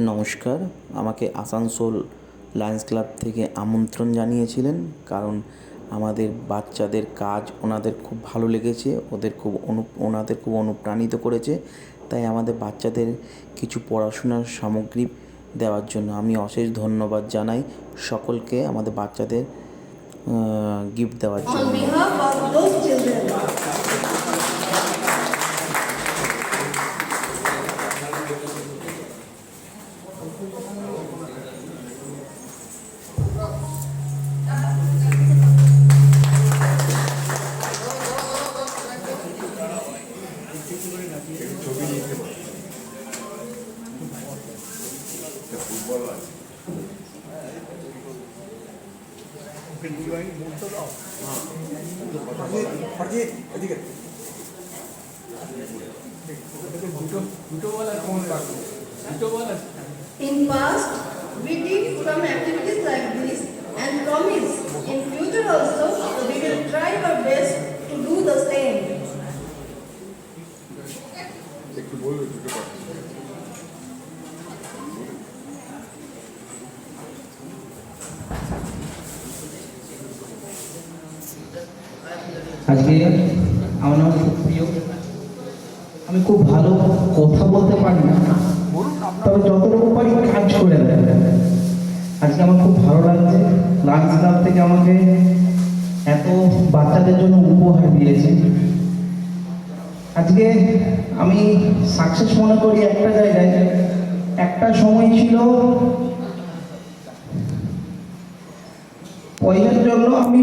নমস্কার, আমাকে Asansol Lions club থেকে আমন্ত্রণ জানিয়েছিলেন, কারণ আমাদের বাচ্চাদের কাজ ওনাদের খুব ভালো লেগেছে, ওনাদের খুব অনুপ্রাণিত করেছে। তাই আমাদের বাচ্চাদের কিছু পড়াশোনার সামগ্রী দেওয়ার জন্য আমি অশেষ ধন্যবাদ জানাই সকলকে আমাদের বাচ্চাদের গিফট দেওয়ার জন্য। In past, we did some activities like this and promise in future also we will try our best to do the same. আজকে আমার নাম সুপ্রিয়। আমি খুব ভালো কথা বলতে পারি না, তবে যতটুকু পারি কাজ করে দেয়। আজকে আমার খুব ভালো লাগছে, লায়ন্স ক্লাব থেকে আমাকে এত বাচ্চাদের জন্য উপহার দিয়েছে। আজকে আমি সাকসেস মনে করি একটা জায়গায়। একটা সময় ছিল পয়সার জন্য আমি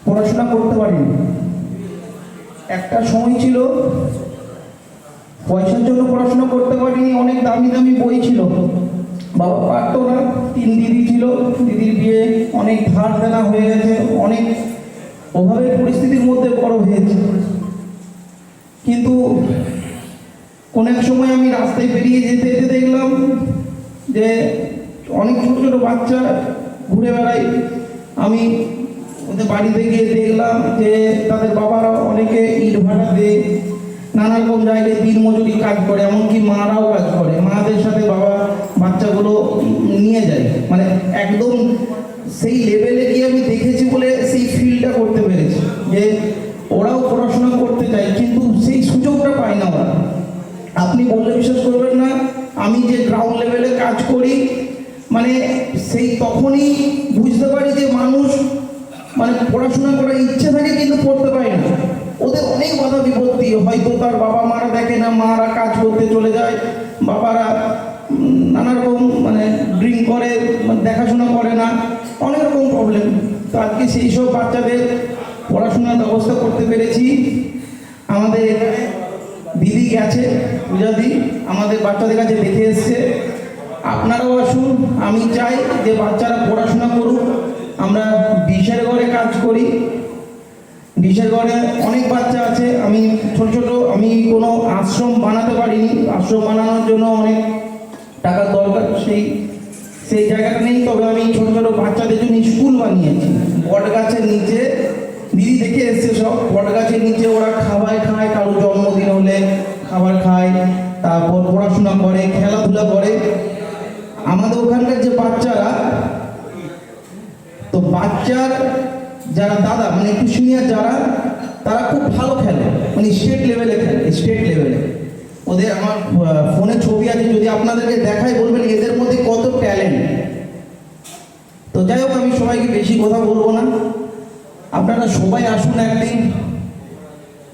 পড়াশোনা করতে পারিনি। একটা সময় ছিল পয়সার জন্য পড়াশোনা করতে পারিনি, অনেক দামি দামি বই ছিল, বাবা পারতো না। 3 দিদি ছিল, দিদির বিয়ে, অনেক ধার দেনা হয়ে গেছে, অনেক অভাবের পরিস্থিতির মধ্যে বড় হয়েছে। কিন্তু কোন এক সময় আমি রাস্তায় বেরিয়ে যেতে যেতে দেখলাম যে অনেক ছোট ছোট বাচ্চা ঘুরে বেড়ায়। আমি ওদের বাড়িতে গিয়ে দেখলাম যে তাদের বাবারা অনেকে ইট ভাড়া দেয়, নানা রকম জায়গায় দিনমজুরি কাজ করে, এমনকি মারাও কাজ করে। মাদের সাথে বাবা বাচ্চাগুলো নিয়ে যায়, মানে একদম সেই লেভেলে গিয়ে আমি দেখেছি বলে সেই ফিলটা করতে পেরেছি যে ওরাও পড়াশোনা করতে চায়, কিন্তু সেই সুযোগটা পায় না ওরা। আপনি বললে বিশ্বাস করবেন না, আমি যে গ্রাউন্ড লেভেলে কাজ করি, মানে সেই তখনই বুঝতে পারি যে মানুষ মানে পড়াশোনা করার ইচ্ছে থাকে কিন্তু পড়তে পারে না। ওদের অনেক বাধা বিপত্তি, হয়তো তার বাবা মারা দেখে না, মারা কাজ করতে চলে যায়, বাবারা নানা রকম মানে ড্রিঙ্ক করে, দেখাশোনা করে না, অনেক রকম প্রবলেম। তো আজকে সেই সব বাচ্চাদের পড়াশোনার ব্যবস্থা করতে পেরেছি। আমাদের এখানে দিদি গেছে, পূজাদি আমাদের বাচ্চাদের কাছে দেখে এসছে। আপনারাও আসুন, আমি চাই যে বাচ্চারা পড়াশোনা করুক। আমরা ডিশের ঘরে কাজ করি, ডিশের ঘরে অনেক বাচ্চা আছে। আমি ছোট ছোট, আমি কোনো আশ্রম বানাতে পারিনি, আশ্রম বানানোর জন্য অনেক টাকার দরকার, সেই জায়গাটা নেই। তবে আমি ছোট ছোট বাচ্চাদের জন্য স্কুল বানিয়েছি। বট গাছের নিচে দিদি দেখে এসছে, সব বট গাছের নিচে ওরা খাবার খায়, কারো জন্মদিন হলে খাবার খায়, তারপর পড়াশোনা করে, খেলাধুলা করে। আমাদের ওখানকার যে বাচ্চারা, তো বাচ্চার যারা দাদা মানে একটু সিনিয়র যারা, তারা খুব ভালো খেলে, মানে স্টেট লেভেলে খেলে, স্টেট লেভেলে। ওদের আমার ফোনে ছবি আছে, যদি আপনাদেরকে দেখাই বলবেন এদের মধ্যে কত ট্যালেন্ট। তো যাই হোক, আমি সবাইকে বেশি কথা বলবো না, আপনারা সবাই আসুন একদিন।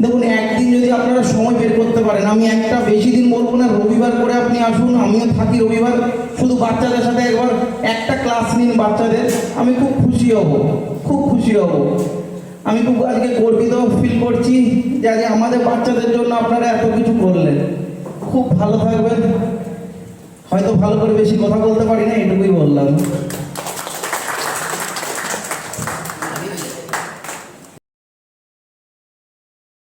দেখুন, একদিন যদি আপনারা সময় বের করতে পারেন, আমি একটা বেশি দিন বলবো না, রবিবার করে আপনি আসুন, আমিও থাকি রবিবার। শুধু বাচ্চাদের সাথে একবার একটা ক্লাস নিন বাচ্চাদের, আমি খুব খুশি হব, খুব খুশি হব। আমি খুব আজকে গর্বিত ফিল করছি যে আজকে আমাদের বাচ্চাদের জন্য আপনারা এত কিছু করলেন। খুব ভালো থাকবেন। হয়তো ভালো করে বেশি কথা বলতে পারি না, এটুকুই বললাম।